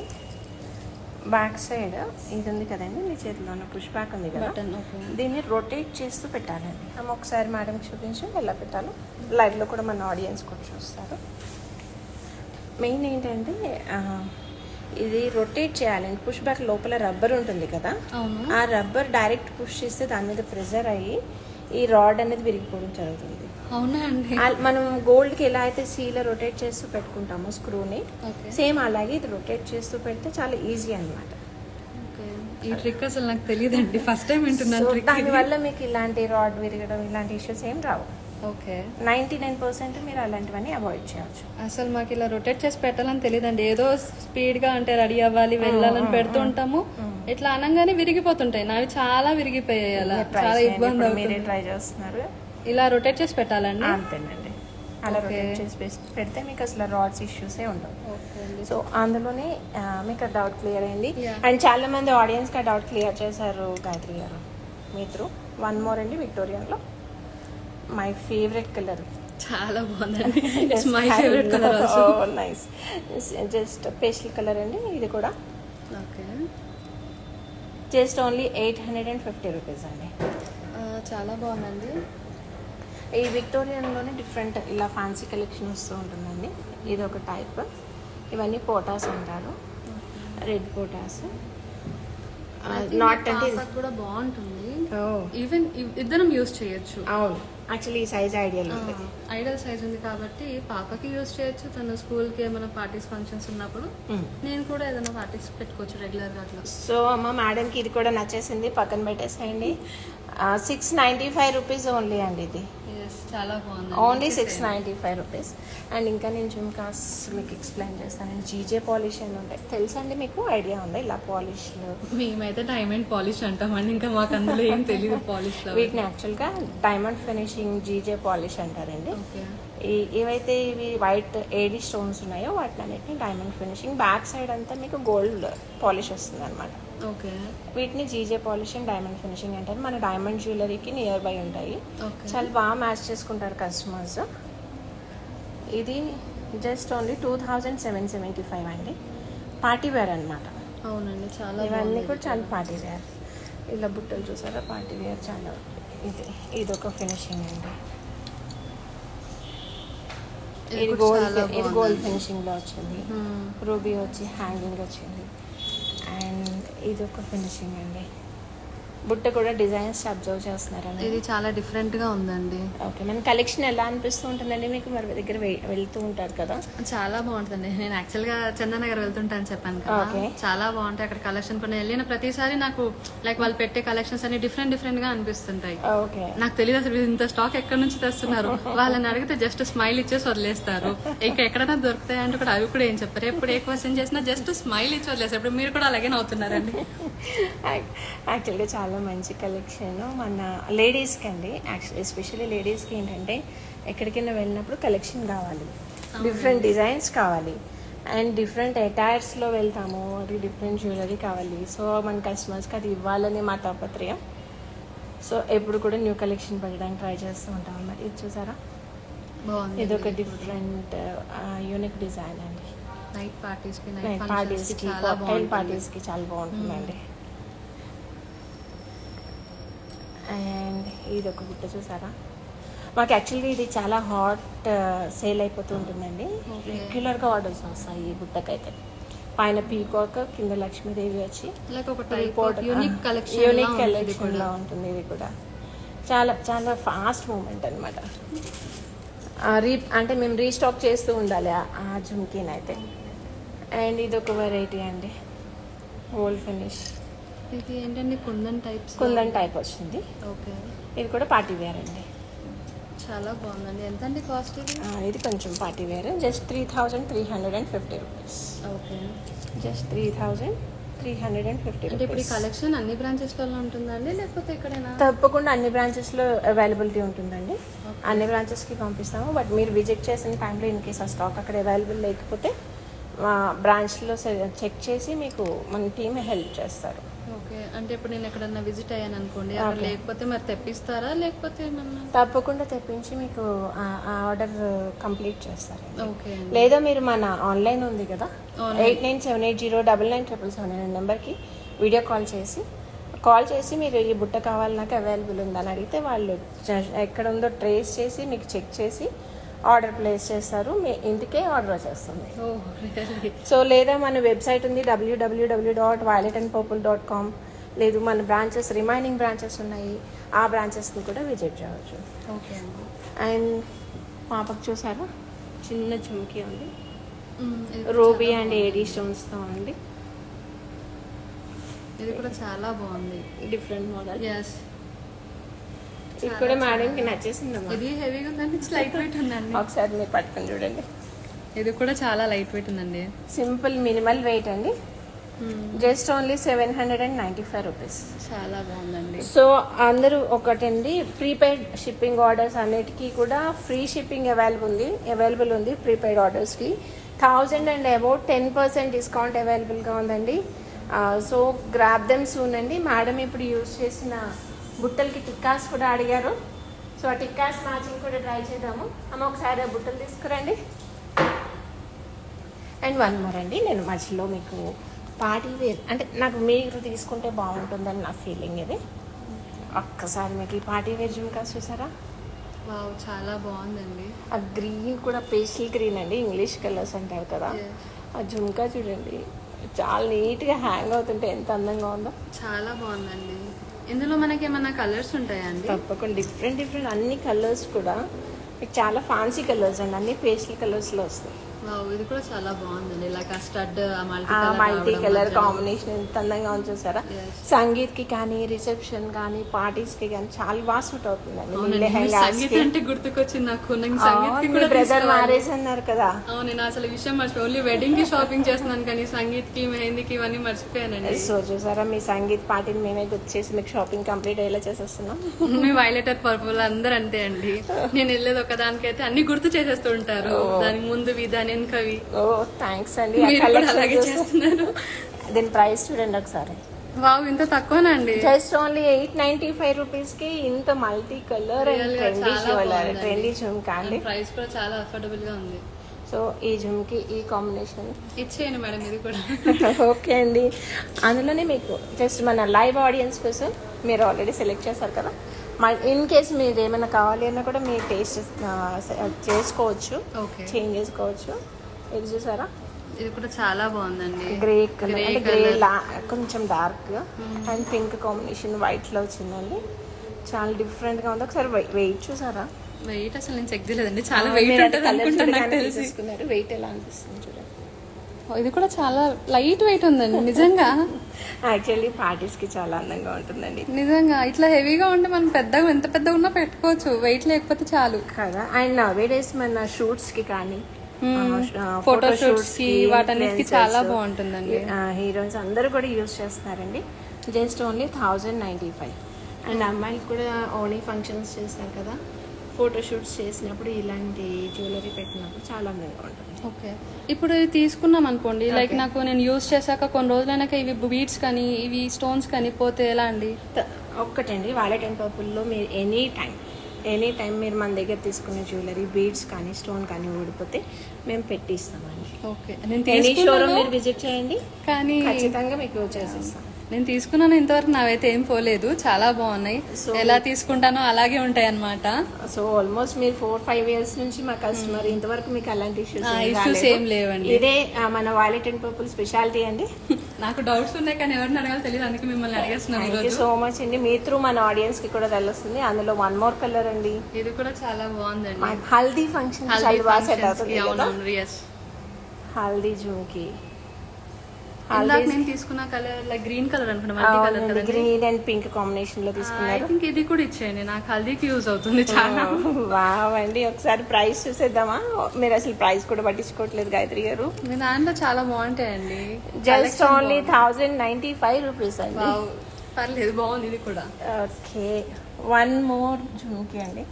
బ్యాక్ సైడ్ ఇది ఉంది కదండి, మీ చేతిలో ఉన్న పుష్ బ్యాక్ ఉంది కదా, దీన్ని రొటేట్ చేస్తూ పెట్టాలండి. ఆమె ఒకసారి మేడంకి చూపించి ఎలా పెట్టాలో లైవ్లో కూడా మన ఆడియన్స్ కూడా చూస్తారు. మెయిన్ ఏంటంటే ఇది రొటేట్ చేయాలండి. పుష్ బ్యాక్ లోపల రబ్బర్ ఉంటుంది కదా, ఆ రబ్బర్ డైరెక్ట్ పుష్ చేస్తే దాని మీద ప్రెజర్ అయ్యి ఈ రాడ్ అనేది విరిగిపోవడం జరుగుతుంది. అవునా అండి? మనం గోల్డ్కి ఎలా అయితే సీలో రొటేట్ చేస్తూ పెట్టుకుంటామో స్క్రూని, సేమ్ అలాగే ఇది రొటేట్ చేస్తూ పెడితే చాలా ఈజీ అనమాట. ఈ ట్రిక్ అసలు నాకు తెలియదండి, ఫస్ట్ టైం వింటున్నాను. దానివల్ల మీకు ఇలాంటి రాడ్ విరగడం ఇలాంటి ఇష్యూస్ ఏం రావు. ఓకే, 99% మీరు అలాంటివన్నీ అవాయిడ్ చేయవచ్చు. అసలు మాకు ఇలా రొటేట్ చేసి పెట్టాలని తెలియదండి. ఏదో స్పీడ్ గా అంటే రెడీ అవ్వాలి వెళ్ళాలని పెడుతూ ఉంటాము, ఇట్లా అనగానే విరిగిపోతుంటాయి. నావి చాలా విరిగిపోయాయి, అలా చాలా ఇబ్బంది అవుతుంది. ట్రై చేస్తున్నారు, ఇలా రొటేట్ చేసి పెట్టాలండి? అంతేనండి, అలా రొటేట్ చేసి పెడితే మీకు అసలు రాడ్స్ ఇష్యూసే ఉండవు. సో అందులోనే మీకు డౌట్ క్లియర్ అయింది. అండ్ చాలా మంది ఆడియన్స్కి ఆ డౌట్ క్లియర్ చేశారు గాయత్రి గారు మీ త్రూ. వన్ మోర్ అండి, విక్టోరియాలో మై ఫేవరెట్ కలర్. చాలా బాగుందండి, it's my favourite colour also. Nice, just pastel colour అండి ఇది కూడా. ఓకే, జస్ట్ ఓన్లీ 850 రూపీస్ అండి. చాలా బాగుందండి. ఈ విక్టోరియన్లోనే డిఫరెంట్ ఇలా ఫ్యాన్సీ కలెక్షన్ వస్తూ ఉంటుందండి. ఇది ఒక టైప్, ఇవన్నీ పోటాస్ అంటారు, రెడ్ పోటాస్. నాట్ అంటే కూడా బాగుంటుంది, ఈవెన్ ఇద్దరం యూజ్ చేయొచ్చు. అవును, యాక్చువల్లీ ఈ సైజ్ ఐడియల్ ఉంది, ఐడియల్ సైజ్ ఉంది కాబట్టి పాపకి యూజ్ చేయొచ్చు. తన స్కూల్కి ఏమైనా పార్టీస్ ఫంక్షన్స్ ఉన్నప్పుడు నేను కూడా ఏదైనా పార్టీస్ పెట్టుకోవచ్చు రెగ్యులర్గా అట్లా. సో అమ్మ మేడంకి ఇది కూడా నచ్చేసింది, పక్కన పెట్టేసేయండి. 695 రూపీస్ ఓన్లీ అండి ఇది. చాలా బాగుంది, ఓన్లీ 695 రూపీస్. అండ్ ఇంకా నేను జుమ్కాస్ మీకు ఎక్స్ప్లెయిన్ చేస్తాను. జీజే పాలిష్ అని ఉంటాయి, తెలుసా అండి మీకు? ఐడియా ఉందా ఇలా పాలిష్లో? మేమైతే డైమండ్ పాలిష్ అంటామండి, ఇంకా మాకు అందులో ఏం తెలియదు పాలిష్. వీటిని యాక్చువల్గా డైమండ్ ఫినిషింగ్ జీజే పాలిష్ అంటారండి. ఏవైతే ఇవి వైట్ ఏడీ స్టోన్స్ ఉన్నాయో వాటిని అన్నిటిని డైమండ్ ఫినిషింగ్. బ్యాక్ సైడ్ అంతా మీకు గోల్డ్ పాలిష్ వస్తుంది అనమాట. ఓకే, వీటిని జీజే పాలిషింగ్, డైమండ్ ఫినిషింగ్ అంటారు. మన డైమండ్ జ్యువెలరీకి నియర్ బై ఉంటాయి, చాలా బాగా మ్యాచ్ చేసుకుంటారు కస్టమర్స్. ఇది జస్ట్ ఓన్లీ 2775 అండి. పార్టీ వేర్ అనమాట. అవునండి, చాలా ఇవన్నీ కూడా చాలా పార్టీ వేర్. ఇలా బుట్టలు చూసారా, పార్టీ వేర్ చాలా. ఇదొక ఫినిషింగ్ అండి, ఇది గోల్డ్ ఫినిషింగ్లో వచ్చింది. రూబీ వచ్చి హ్యాంగింగ్ వచ్చింది. అండ్ ఇది ఒక ఫినిషింగ్ అండి. బుట్ట కూడా డిజైన్స్ అబ్జర్వ్ చేస్తున్నారండి, ఇది చాలా డిఫరెంట్ గా ఉందండి. ఓకే, మన కలెక్షన్ ఎలా అనిపిస్తూ ఉంటుందండి మీకు? మరి దగ్గర వెళ్తూ ఉంటారు కదా. చాలా బాగుంటుంది. నేను యాక్చువల్ గా చందనగర్ వెళ్తుంటాను చెప్పాను కదా, చాలా బాగుంటాయి అక్కడ కలెక్షన్. కొన్ని వెళ్ళిన ప్రతిసారి నాకు లైక్ వాళ్ళు పెట్టే కలెక్షన్స్ అన్ని డిఫరెంట్ గా అనిపిస్తుంటాయి. ఓకే, నాకు తెలియదు అసలు ఇంత స్టాక్ ఎక్కడి నుంచి తెస్తున్నారు. వాళ్ళని అడిగితే జస్ట్ స్మైల్ ఇచ్చేసి వదిలేస్తారు. ఇంకా ఎక్కడైనా దొరుకుతాయి అంటే కూడా అవి కూడా ఏం చెప్పారు. ఎప్పుడు ఏ క్వశ్చన్ చేసినా జస్ట్ స్మైల్ ఇచ్చి వదిలేస్తారు. ఇప్పుడు మీరు కూడా అలాగే అవుతున్నారండి. యాక్చువల్గా చాలా మంచి కలెక్షన్ మన లేడీస్కి అండి. ఎస్పెషల్లీ లేడీస్కి ఏంటంటే ఎక్కడికైనా వెళ్ళినప్పుడు కలెక్షన్ కావాలి. డిఫరెంట్ డిజైన్స్ కావాలి అండ్ డిఫరెంట్ అటైర్స్లో వెళ్తాము, అది డిఫరెంట్ జ్యువెలరీ కావాలి. సో మన కస్టమర్స్కి అది ఇవ్వాలని మా తాపత్రయం. సో ఎప్పుడు కూడా న్యూ కలెక్షన్ పెట్టడానికి ట్రై చేస్తూ ఉంటాం అన్నమాట. ఇది చూసారా, బాగుంది. ఇది ఒక డిఫరెంట్ యూనిక్ డిజైన్ అండి. నైట్ పార్టీస్కి, నైట్ పార్టీస్కి, కాక్టైల్ పార్టీస్కి చాలా బాగుంటుందండి. అండ్ ఇది ఒక బుట్ట చూసారా, మాకు యాక్చువల్లీ ఇది చాలా హాట్ సేల్ అయిపోతూ ఉంటుందండి. రెగ్యులర్గా ఆర్డర్స్ వస్తాయి ఈ బుట్టకైతే. పైన పీకాక్, కింద లక్ష్మీదేవి వచ్చి లైక్ ఒక టైప్ ఆఫ్ యూనిక్ కలెక్షన్లో ఉంటుంది. ఇది కూడా చాలా చాలా ఫాస్ట్ మూమెంట్ అనమాట. అంటే మేము రీస్టాక్ చేస్తూ ఉండాలి ఆ జుమ్కీని అయితే. అండ్ ఇది ఒక వెరైటీ అండి, గోల్డ్ ఫినిష్. ఇది ఏంటండి, కుందన్ టైప్ వచ్చింది. ఓకే, ఇది కూడా పార్టీ వేర్ అండి. చాలా బాగుందండి. ఎంత అండి కాస్ట్ ఇది? ఇది కొంచెం party wear, just 3,350 rupees. Okay, just 3,350 అంటే ఇప్పుడు ఈ కలెక్షన్ అన్ని బ్రాంచెస్లలో ఉంటుందండి లేకపోతే ఎక్కడైనా? తప్పకుండా అన్ని బ్రాంచెస్లో అవైలబిలిటీ ఉంటుందండి. అన్ని బ్రాంచెస్కి పంపిస్తాము. బట్ మీరు విజిట్ చేసిన టైంలో ఇన్ కేస్ ఆ స్టాక్ అక్కడ అవైలబుల్ లేకపోతే మా బ్రాంచ్లో చెక్ చేసి మీకు మన టీమ్ హెల్ప్ చేస్తారు. ఓకే, అంటే ఇప్పుడు నేను ఎక్కడన్నా విజిట్ అయ్యాను అనుకోండి, అక్కడ లేకపోతే మరి తెప్పిస్తారా లేకపోతే ఏమన్నా? తప్పకుండా తెప్పించి మీకు ఆ ఆర్డర్ కంప్లీట్ చేస్తారు. ఓకే, లేదా మీరు మన ఆన్లైన్ ఉంది కదా, 8978099777 నెంబర్కి వీడియో కాల్ చేసి మీరు ఈ బుట్ట కావాలి నాకు అవైలబుల్ ఉందని అడిగితే వాళ్ళు ఎక్కడ ఉందో ట్రేస్ చేసి మీకు చెక్ చేసి ఆర్డర్ ప్లేస్ చేస్తారు. మీ ఇంటికే ఆర్డర్ వచ్చేస్తుంది. సో లేదా మన వెబ్సైట్ ఉంది www.violetandpurple.com. లేదు మన బ్రాంచెస్, రిమైనింగ్ బ్రాంచెస్ ఉన్నాయి, ఆ బ్రాంచెస్ని కూడా విజిట్ చేయవచ్చు. ఓకే, అండ్ పాపకు చూసారా చిన్న చుమ్కీ ఉంది, రూబీ అండ్ ఏడీ స్టోన్స్తో అండి. ఇది కూడా చాలా బాగుంది, డిఫరెంట్ మోడల్. ఎస్, ఇది కూడా మేడంకి నచ్చేసిందమ్మా. ఇది హెవీగా ఉందండి, లైట్ వెయిట్ ఉందండి. ఒకసారి మీరు పట్టుకొని చూడండి. ఇది కూడా చాలా లైట్ వెయిట్ ఉందండి. సింపుల్ మినిమల్ వెయిట్ అండి. Just only 795 rupees. చాలా బాగుందండి. సో అందరూ ఒకటండి, ప్రీపెయిడ్ షిప్పింగ్ ఆర్డర్స్ అన్నిటికీ కూడా ఫ్రీ షిప్పింగ్ అవైలబుల్ ఉంది. ప్రీపెయిడ్ ఆర్డర్స్కి 1000 అండ్ అబౌట్ 10% డిస్కౌంట్ అవైలబుల్గా ఉందండి. సో గ్రాప్ దెమ్ సూన్ అండి. మేడం ఇప్పుడు యూజ్ చేసిన బుట్టలకి టిక్కాస్ కూడా అడిగారు. సో ఆ టిక్కాస్ మ్యాచింగ్ కూడా ట్రై చేద్దాము. అమ్మ ఒకసారి ఆ బుట్టలు తీసుకురండి. అండ్ వన్ మోర్ అండి, నేను మధ్యలో మీకు పార్టీ వేర్ అంటే నాకు మీరు తీసుకుంటే బాగుంటుందని నా ఫీలింగ్. ఇది ఒక్కసారి మీకు ఈ పార్టీ వేర్ జుమ్కాస్ చూసారా, వావ్ చాలా బాగుందండి. ఆ గ్రీన్ కూడా పేస్టల్ గ్రీన్ అండి, ఇంగ్లీష్ కలర్స్ అంటారు కదా. ఆ జుమ్కా చూడండి చాలా నీట్గా హ్యాంగ్ అవుతుంటే ఎంత అందంగా ఉందో. చాలా బాగుందండి. ఇందులో మనకి ఏమన్నా కలర్స్ ఉంటాయా అండి? తప్పకుండా డిఫరెంట్ అన్ని కలర్స్ కూడా మీకు చాలా ఫ్యాన్సీ కలర్స్ అండి, అన్ని పేస్టల్ కలర్స్లో వస్తాయి. ఇది కూడా చాలా బాగుందండి, లైక్ ఆ స్టడ్, మల్టీ కలర్ కాంబినేషన్ ఎంత అందంగా ఉంది చూసారా. సంగీత్ కి కానీ, రిసెప్షన్ కానీ, పార్టీస్ కి కానీ చాలా బాగా సూట్ అవుతుందండి. అంటే గుర్తుకొచ్చింది నాకు, బ్రదర్ మ్యారేజ్ అన్నారు కదా. నేను అసలు విషయం మర్చిపోయి ఓన్లీ వెడ్డింగ్ కి షాపింగ్ చేస్తున్నాను కానీ సంగీత్ కి, మెహందీకి ఇవన్నీ మర్చిపోయానండి. సో చూసారా, మీ సంగీత్ పార్టీని మేమే గుర్తు చేసి మీకు షాపింగ్ కంప్లీట్ అయ్యేలా చేసేస్తున్నాం. మీ వైలెట్ అండ్ పర్పుల్ అందరూ అంతే అండి. నేను వెళ్ళేది ఒక దానికైతే అన్ని గుర్తు చేసేస్తూ ఉంటారు, దానికి ముందు దాని వెనుకవి. ఓ థ్యాంక్స్ అండి. అలాగే చేస్తున్నారు. దీని ప్రైస్ చూడండి ఒకసారి. వావ్, ఇంత తక్కువనండి. జస్ట్ ఓన్లీ 895 రూపీస్ కి ఇంత multi colour and trendy jhumka అండి. ప్రైస్ కూడా చాలా అఫోర్డబుల్ గా ఉంది. సో ఈ జుమ్కి ఈ కాంబినేషన్ ఇచ్చేయండి మేడం, ఇది కూడా. ఓకే అండి. అందులోనే మీకు జస్ట్ మన లైవ్ ఆడియన్స్ కోసం మీరు ఆల్రెడీ సెలెక్ట్ చేశారు కదా, ఇన్ కేస్ మీరు ఏమైనా కావాలి అన్నా కూడా మీరు టేస్ట్ చేసుకోవచ్చు, చేంజ్ చేసుకోవచ్చు. ఇది చూసారా, ఇది కూడా చాలా బాగుందండి. గ్రే కలర్ అంటే గ్రే కొంచెం dark and pink combination white లో వచ్చిందండి. చాలా డిఫరెంట్ గా ఉంది. ఒకసారి వెయిట్ చూసారా, వెయిట్ అసలు నేను చెక్ చేయలేదండి, చాలా వెయిట్ ఉంటుంది అనుకుంటున్నాను. వెయిట్ ఎలా అనిపిస్తుంది చూడండి. ఇది కూడా చాలా లైట్ వెయిట్ ఉందండి నిజంగా. యాక్చువల్లీ పార్టీస్ కి చాలా అందంగా ఉంటుందండి నిజంగా. ఇట్లా హెవీగా ఉంటే మనం పెద్దగా ఎంత పెద్దగా ఉన్నా పెట్టుకోవచ్చు, వెయిట్ లేకపోతే చాలు కదా. అండ్ నవేడేస్ మన షూట్స్ కి కానీ, ఫోటో షూట్స్ కి వాటన్నిటికి చాలా బాగుంటుందండి. హీరోయిన్స్ అందరూ కూడా యూజ్ చేస్తున్నారండి. Just only 1095. అండ్ అమ్మాయిలు కూడా ఓన్లీ ఫంక్షన్స్ చేస్తారు కదా, ఫోటోషూట్స్ చేసినప్పుడు ఇలాంటి జ్యువెలరీ పెట్టినప్పుడు చాలా అందంగా ఉంటుంది. ఓకే, ఇప్పుడు ఇది తీసుకున్నాం అనుకోండి, లైక్ నాకు నేను యూజ్ చేశాక కొన్ని రోజులైనాక ఇవి బీడ్స్ కానీ ఇవి స్టోన్స్ కానీ పోతే ఎలా అండి? ఒక్కటండి, వాలెట్ అండ్ పర్పుల్లో మీరు ఎనీ టైం మీరు మన దగ్గర తీసుకునే జ్యువెలరీ బీడ్స్ కానీ స్టోన్ కానీ ఊడిపోతే మేము పెట్టిస్తామండి. ఓకే, ఎనీ షోరూమ్ మీరు విజిట్ చేయండి, కానీ ఖచ్చితంగా మీకు చేసిస్తాం. నేను తీసుకున్నాను, ఇంతవరకు నావైతే ఏం పోలేదు, చాలా బాగున్నాయి. ఎలా తీసుకుంటానో అలాగే ఉంటాయి అన్నమాట. సో ఆల్మోస్ట్ మీరు 4-5 years నుంచి మా కస్టమర్, ఇంతవరకు మీకు అలాంటి ఇష్యూస్ ఏం లేవండి. ఇదే మన వాలెట్ అండ్ పర్పుల్ స్పెషాలిటీ అండి. నాకు డౌట్స్ ఉన్నాయి కానీ ఎవరిని అడగాలో తెలియదు, అందుకే మిమ్మల్ని అడిగేస్తున్నాను. థ్యాంక్ యూ సో మచ్ అండి. మీ త్రూ మన ఆడియన్స్ కి కూడా తెలుస్తుంది. అందులో వన్ మోర్ కలర్ అండి, ఇది కూడా చాలా బాగుందండి. హల్దీ ఫంక్షన్ హల్దీ జుమ్కి. నేను తీసుకున్న కలర్ లైక్ గ్రీన్ కలర్ అనుకున్నా, గ్రీన్ అండ్ పింక్ కాంబినేషన్ లో తీసుకున్నారు. ఇది కూడా ఇచ్చేయండి, నాకు హల్దీకి యూజ్ అవుతుంది చాలా. వావండి, ఒకసారి ప్రైస్ చూసేద్దామా? మీరు అసలు ప్రైస్ కూడా పట్టించుకోవట్లేదు గాయత్రి గారు. మీ దాంట్లో చాలా బాగుంటాయండి. జస్ట్ ఓన్లీ 1095 రూపీస్ అండి. పర్లేదు, బాగుంది ఇది కూడా. ఓకే, వన్ మోర్ జుమ్కి అండి.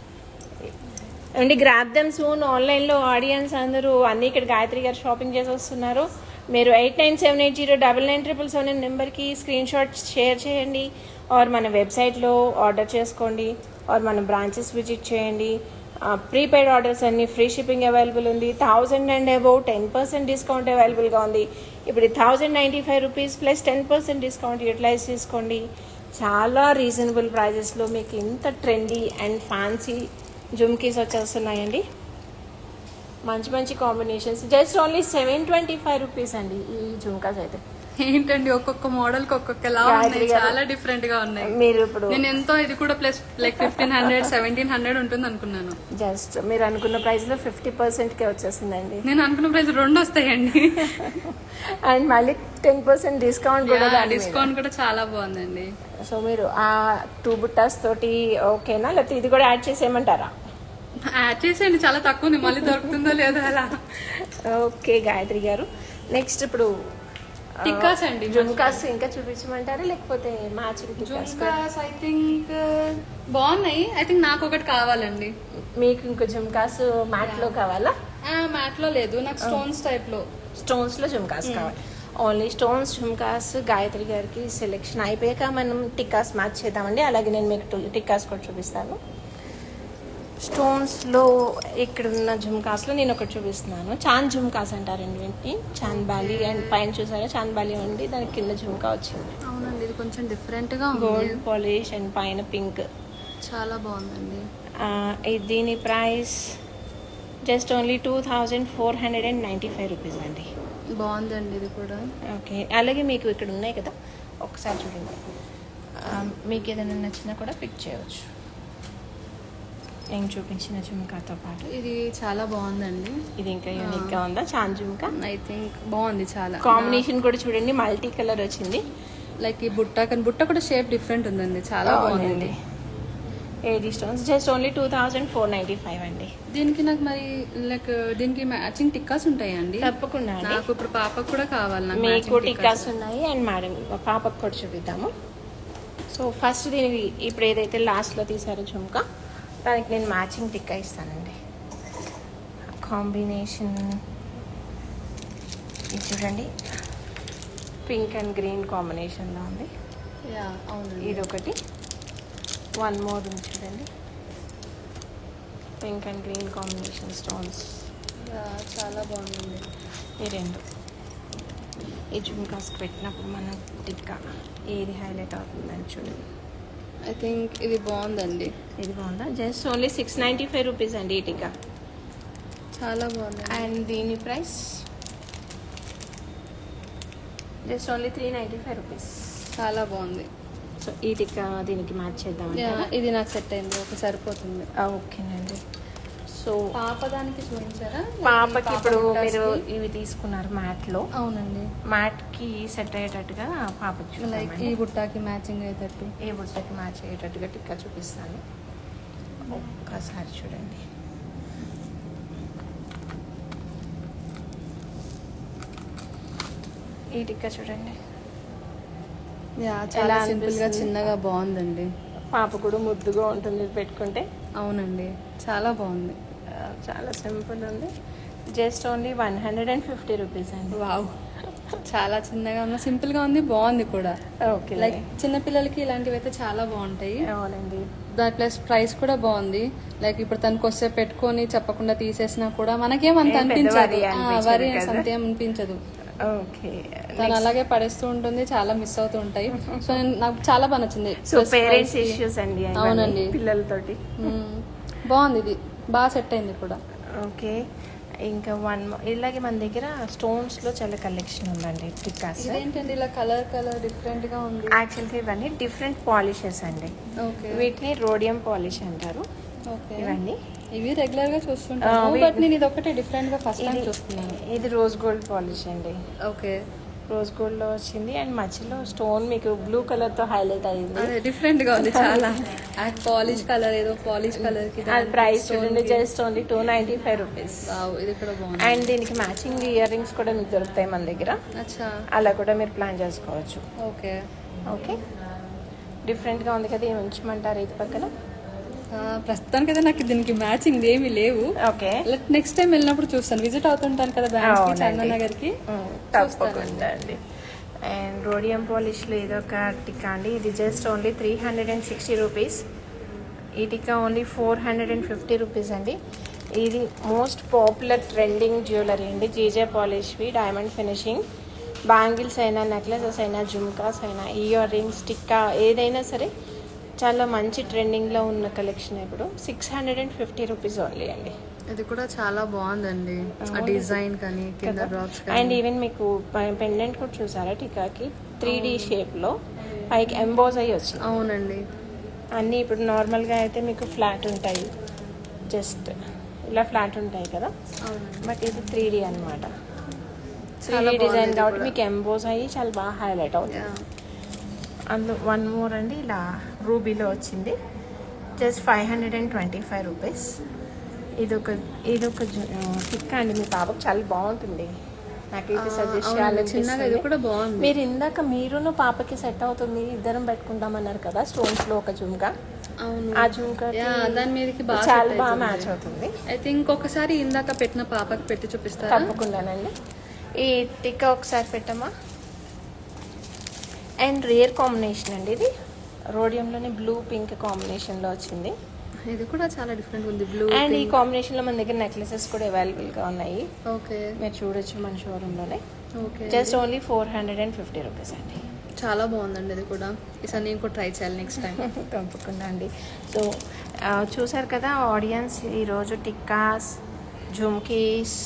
Grab them soon. ఆన్లైన్లో ఆడియన్స్ అందరూ అన్ని ఇక్కడ గాయత్రి గారు షాపింగ్ చేసి వస్తున్నారు. మీరు 8978099777 నెంబర్కి స్క్రీన్ షాట్ షేర్ చేయండి, ఆర్ మన వెబ్సైట్లో ఆర్డర్ చేసుకోండి, ఆర్ మన బ్రాంచెస్ విజిట్ చేయండి. ప్రీపెయిడ్ ఆర్డర్స్ అన్ని ఫ్రీ షిప్పింగ్ అవైలబుల్ ఉంది. 1000 అండ్ అబౌవ్ 10% డిస్కౌంట్ అవైలబుల్గా ఉంది. ఇప్పుడు 1095 రూపీస్ ప్లస్ 10% డిస్కౌంట్ యూటిలైజ్ చేసుకోండి. చాలా రీజనబుల్ ప్రైజెస్లో మీకు ఇంత ట్రెండీ అండ్ ఫ్యాన్సీ జుమ్కీస్ వచ్చేస్తున్నాయండి. మంచి మంచి కాంబినేషన్స్. జస్ట్ ఓన్లీ 725 రూపీస్ అండి ఈ జుమ్కాస్ అయితే. ఏంటండి, ఒక్కొక్క మోడల్ ఒక్కొక్కలా ఉన్నాయి, చాలా డిఫరెంట్ గా ఉన్నాయి. మీరు ఇప్పుడు నేను ఎంతో ఇది కూడా ప్లస్ లైక్ 1500-1700 ఉంటుంది అనుకున్నాను. జస్ట్ మీరు అనుకున్న ప్రైస్ లో 50% కే వచ్చేసిందండి. నేను అనుకున్న ప్రైస్ 2 వస్తాయండి. అండ్ మళ్ళీ 10% డిస్కౌంట్ కూడా. డిస్కౌంట్ కూడా చాలా బాగుందండి. సో మీరు ఆ 2 బుట్టాస్ తోటి ఓకేనా, లేకపోతే ఇది కూడా యాడ్ చేసేయమంటారా? యాడ్ చేసేయండి, చాలా తక్కువ ఉంది, మళ్ళీ దొరుకుతుందో లేదో అలా. ఓకే గాయత్రి గారు, నెక్స్ట్ ఇప్పుడు టిక్కాస్ అండి. జుమ్కాస్ ఇంకా చూపించమంటారా, లేకపోతే మ్యాచింగ్ జుమ్కాస్? ఐ థింక్ బాగున్నాయి. ఐ థింక్ నాకు ఒకటి కావాలండి. మీకు ఇంకో జుమ్కాస్ మ్యాట్ లో కావాలా? మ్యాట్ లో లేదు, నాకు స్టోన్స్ టైప్ లో. స్టోన్స్ లో జుమ్కాస్ కావాలి. ఓన్లీ స్టోన్స్ జుమ్కాస్ గాయత్రి గారికి సెలెక్షన్ అయిపోయాక మనం టిక్కాస్ మ్యాచ్ చేద్దామండి. అలాగే నేను మీకు టిక్కాస్ కూడా చూపిస్తాను. స్టోన్స్లో ఇక్కడ ఉన్న జుమ్కాస్లో నేను ఒకటి చూపిస్తున్నాను. చాంద్ జుమ్కాస్ అంటారండి వీటిని. చాంద్ బాలి అండ్ పైన చూసారా చాంద్ బాలి ఉంది, దానికి కింద జుమ్కా వచ్చింది. అవునండి, ఇది కొంచెం డిఫరెంట్గా గోల్డ్ పాలిష్ అండ్ పైన పింక్, చాలా బాగుందండి. దీని ప్రైస్ జస్ట్ ఓన్లీ 2495 రూపీస్ అండి. బాగుందండి ఇది కూడా. ఓకే, అలాగే మీకు ఇక్కడ ఉన్నాయి కదా, ఒకసారి చూడండి. మీకు ఏదైనా నచ్చినా కూడా పిక్ చేయవచ్చు. నేను చూపించిన జుమ్కాతో పాటు ఇది చాలా బాగుందండి. ఇది ఇంకా యూనిక్ గా ఉందా చాంద్ జుమ్కా? ఐ థింక్ బాగుంది చాలా. కాంబినేషన్ కూడా చూడండి, మల్టీ కలర్ వచ్చింది. లైక్ ఈ బుట్ట, కానీ బుట్ట కూడా షేప్ డిఫరెంట్ ఉందండి, చాలా బాగుందండి. 80 స్టోన్స్ జస్ట్ ఓన్లీ 2495 అండి. దీనికి నాకు మరి లైక్ దీనికి మ్యాచింగ్ టిక్కాస్ ఉంటాయండి? తప్పకుండా, నాకు ఇప్పుడు పాపకు కూడా కావాలి. మీకు టిక్కాస్ ఉన్నాయి అండ్ మేడం పాపకు కూడా చూపిద్దాము. సో ఫస్ట్ దీనికి ఇప్పుడు ఏదైతే లాస్ట్లో తీసారో జుమ్కా, దానికి నేను మ్యాచింగ్ టిక్కా ఇస్తానండి. కాంబినేషన్ ఇది చూడండి, పింక్ అండ్ గ్రీన్ కాంబినేషన్లో ఉంది. ఇది ఒకటి, వన్ మోర్ ఉంది చూడండి, pink and green combination stones. చాలా బాగుంది. ఈ రెండు ఈ జుమ్కాస్కి పెట్టినప్పుడు మన టిక్కా ఏది హైలైట్ అవుతుందని చూడండి. ఐ థింక్ ఇది బాగుందండి. ఇది బాగుందా? జస్ట్ ఓన్లీ 695 రూపీస్ అండి ఈ టిక్కా. చాలా బాగుంది. అండ్ దీని ప్రైస్ జస్ట్ ఓన్లీ 395 రూపీస్. చాలా బాగుంది. సో ఈ టిక్కా దీనికి మ్యాచ్ చేద్దాం. ఇది నాకు సెట్ అయింది, ఒక సరిపోతుంది. ఓకేనండి. సో పాప దానికి చూపించారా? పాపకి ఇప్పుడు మీరు ఇవి తీసుకున్నారు మ్యాట్లో. అవునండి, మ్యాట్కి సెట్ అయ్యేటట్టుగా పాపకి లైక్ ఈ బుట్టాకి మ్యాచింగ్ అయ్యేటట్టు, ఏ బుట్టకి మ్యాచ్ అయ్యేటట్టుగా టిక్కా చూపిస్తాను. ఒక్కసారి చూడండి. ఈ టిక్కా చూడండి, చాలా సింపుల్ గా చిన్నగా బాగుందండి. పాప కూడా ముద్దుగా ఉంటుంది పెట్టుకుంటే. అవునండి, చాలా బాగుంది. చాలా సింపుల్ ఉంది. జస్ట్ ఓన్లీ 150 రూపీస్ అండి. వావ్, చాలా చిన్నగా ఉన్న సింపుల్గా ఉంది, బాగుంది కూడా. ఓకే, లైక్ చిన్నపిల్లలకి ఇలాంటివి అయితే చాలా బాగుంటాయి. అవునండి. దాని ప్లస్ ప్రైస్ కూడా బాగుంది. లైక్ ఇప్పుడు తనకు వస్తే పెట్టుకొని చెప్పకుండా తీసేసినా కూడా మనకేమంత అనిపించదు, వరి అంతేం అనిపించదు. ఓకే, తను అలాగే పడేస్తూ ఉంటుంది, చాలా మిస్ అవుతూ ఉంటాయి. సో నాకు చాలా బాగా నచ్చింది. సో పేరెంట్స్ ఇష్యూస్ అండి. అవునండి, పిల్లలతోటి బాగుంది, ఇది బాగా సెట్ అయింది కూడా. ఓకే, ఇంకా ఇలాగే మన దగ్గర స్టోన్స్ లో చాలా కలెక్షన్ ఉందండి. టిక్కాస్ ఇదేంటండి ఇలా కలర్ డిఫరెంట్ గా ఉంది? యాక్చువల్గా ఇవన్నీ డిఫరెంట్ పాలిషెస్ అండి. ఓకే, వీటిని రోడియం పాలిష్ అంటారు. ఓకే, ఇవన్నీ ఇవి రెగ్యులర్ గా చూస్తుంటాను, బట్ నేను ఇది ఒకటి డిఫరెంట్ గా ఫస్ట్ టైం చూస్తున్నాను. ఇది రోజ్ గోల్డ్ పాలిష్ అండి. ఓకే, రోజ్ గోల్డ్ లో వచ్చింది అండ్ మధ్యలో స్టోన్ మీకు బ్లూ కలర్ తో హైలైట్ అయింది. అదే డిఫరెంట్ గా ఉంది చాలా. పాలిష్ కలర్, ఏదో పాలిష్ కలర్ కి అది ప్రైస్ చూడండి, జస్ట్ ఓన్లీ 295 రూపీస్. ఇది కూడా బాగుంది. అండ్ దీనికి మ్యాచింగ్ ఇయర్ రింగ్స్ కూడా మీకు దొరుకుతాయి మన దగ్గర. అచ్చా, అలా కూడా మీరు ప్లాన్ చేసుకోవచ్చు. ఓకే, ఓకే, డిఫరెంట్ గా ఉంది కదా, ఏమి ఉంచమంటారు ఇది పక్కన? ప్రస్తుతానికి అయితే నాకు దీనికి మ్యాచింగ్ ఏమీ లేవు. ఓకే, నెక్స్ట్ టైం వెళ్ళినప్పుడు చూస్తాను, విజిట్ అవుతుంటాను కదా బ్యాంక్ కి, చందన్ నగర్ కి. తప్పకుండా అండి. అండ్ రోడియం పాలిష్లో ఏదో ఒక టిక్కా అండి. ఇది జస్ట్ ఓన్లీ 360 రూపీస్. ఈ టిక్కా ఓన్లీ 450 రూపీస్ అండి. ఇది మోస్ట్ పాపులర్ ట్రెండింగ్ జ్యువెలరీ అండి. జీజే పాలిష్వి, డైమండ్ ఫినిషింగ్, బ్యాంగిల్స్ అయినా, నెక్లెసెస్ అయినా, జుమ్కాస్ అయినా, ఇయర్ రింగ్స్, టిక్కా ఏదైనా సరే చాలా మంచి ట్రెండింగ్లో ఉన్న కలెక్షన్. ఇప్పుడు 650 రూపీస్ ఓన్లీ అండి. ఇది కూడా చాలా బాగుందండి, ఆ డిజైన్ కానీ కింద డ్రాప్స్ కానీ. అండ్ ఈవెన్ మీకు పెండెంట్ కూడా చూసారా టికాకి 3D షేప్లో పైకి ఎంబోజ్ అయ్యి వచ్చింది. అవునండి, అన్నీ ఇప్పుడు నార్మల్గా అయితే మీకు ఫ్లాట్ ఉంటాయి, జస్ట్ ఇలా ఫ్లాట్ ఉంటాయి కదా, బట్ ఇది 3D అనమాట. 3D డిజైన్ కాబట్టి మీకు ఎంబోజ్ అయ్యి చాలా బాగా హైలైట్ అవుతుంది. అందులో వన్ మోర్ అండి, ఇలా రూబీలో వచ్చింది, జస్ట్ 525 రూపీస్. ఇదొక టిక్కా అండి, మీ పాపకు చాలా బాగుంటుంది. నాకైతే సజెస్ట్ చేయాలి. ఇది కూడా బాగుంది. మీరు ఇందాక మీరును పాపకి సెట్ అవుతుంది, ఇద్దరం పెట్టుకుంటామన్నారు కదా స్టోన్స్ లో ఒక జుమ్కా. ఆ జుమ్కా దాని మీదకి చాలా బాగా మ్యాచ్ అవుతుంది. అయితే ఇంకొకసారి ఇందాక పెట్టిన పాపకి పెట్టి చూపిస్తారా? తప్పకుండానండి. ఈ టిక్కా ఒకసారి పెట్టమ్మా. అండ్ రేర్ కాంబినేషన్ అండి ఇది, రోడియంలోనే బ్లూ పింక్ కాంబినేషన్లో వచ్చింది. ఇది కూడా చాలా డిఫరెంట్ ఉంది, బ్లూ. అండ్ ఈ కాంబినేషన్లో మన దగ్గర నెక్లెసెస్ కూడా అవైలబుల్గా ఉన్నాయి. ఓకే, మీరు చూడొచ్చు మన షోరూంలోనే. ఓకే, జస్ట్ ఓన్లీ 450 రూపీస్ అండి. చాలా బాగుందండి ఇది కూడా. ఈసారి నేను కూడా ట్రై చేయాలి నెక్స్ట్ టైం. తప్పకుండా అండి. సో చూసారు కదా ఆడియన్స్, ఈరోజు tikkas, jhumkis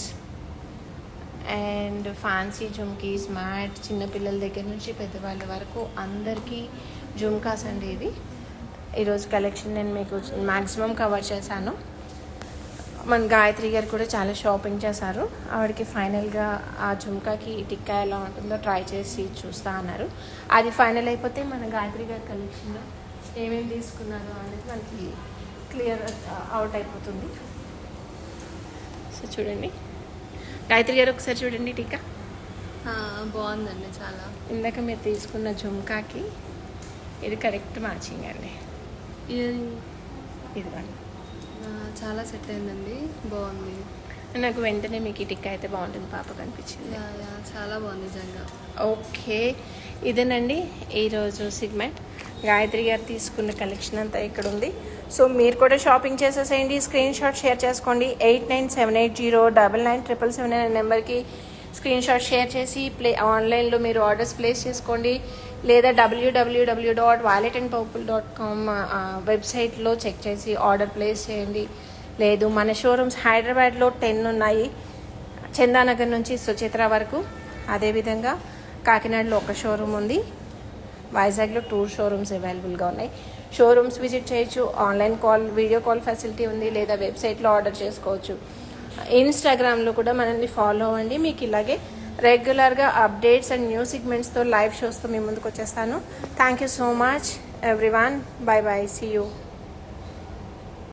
and fancy jhumkis, matte, చిన్నపిల్లల దగ్గర నుంచి పెద్దవాళ్ళ వరకు అందరికీ జుమ్కాస్ అండి. ఇది ఈరోజు కలెక్షన్ నేను మీకు మ్యాక్సిమం కవర్ చేశాను. మన గాయత్రి గారు కూడా చాలా షాపింగ్ చేశారు. ఆవిడకి ఫైనల్గా ఆ జుమ్కాకి టిక్కా ఎలా ఉంటుందో ట్రై చేసి చూస్తా అన్నారు. అది ఫైనల్ అయిపోతే మన గాయత్రి గారి కలెక్షన్లో ఏమేమి తీసుకున్నారు అనేది మనకి క్లియర్ అవుట్ అయిపోతుంది. సో చూడండి గాయత్రి గారు, ఒకసారి చూడండి టిక్కా. బాగుందండి చాలా. ఇందాక మీరు తీసుకున్న జుమ్కాకి ఇది కరెక్ట్ మ్యాచింగ్ అండి. ఇదిగోండి, చాలా సెట్ అయిందండి, బాగుంది. నాకు వెంటనే మీకు ఈ టిక్కా అయితే బాగుంటుంది పాపకు అనిపించింది. చాలా బాగుంది నిజంగా. ఓకే, ఇదేనండి ఈరోజు సిగ్మెంట్. గాయత్రి గారు తీసుకున్న కలెక్షన్ అంతా ఇక్కడ ఉంది. సో మీరు కూడా షాపింగ్ చేసేసేయండి, స్క్రీన్ షాట్ షేర్ చేసుకోండి. 8978099777 అనే నెంబర్కి స్క్రీన్ షాట్ షేర్ చేసి ఆన్లైన్లో మీరు ఆర్డర్స్ ప్లేస్ చేసుకోండి. లేదా www.violetandpurple.com వెబ్సైట్లో చెక్ చేసి ఆర్డర్ ప్లేస్ చేయండి. లేదు మన షోరూమ్స్ హైదరాబాద్లో 10 ఉన్నాయి, చందానగర్ నుంచి సుచిత్ర వరకు. అదేవిధంగా కాకినాడలో ఒక షోరూమ్ ఉంది, వైజాగ్లో 2 షోరూమ్స్ అవైలబుల్గా ఉన్నాయి. షోరూమ్స్ విజిట్ చేయొచ్చు, online call, video call facility ఉంది, లేదా వెబ్సైట్లో ఆర్డర్ చేసుకోవచ్చు. ఇన్స్టాగ్రామ్లో కూడా మనల్ని ఫాలో అవ్వండి. మీకు ఇలాగే రెగ్యులర్గా అప్డేట్స్ అండ్ న్యూ సిగ్మెంట్స్తో, లైవ్ షోస్తో మీ ముందుకు వచ్చేస్తాను. Thank you so much everyone. Bye bye, see you.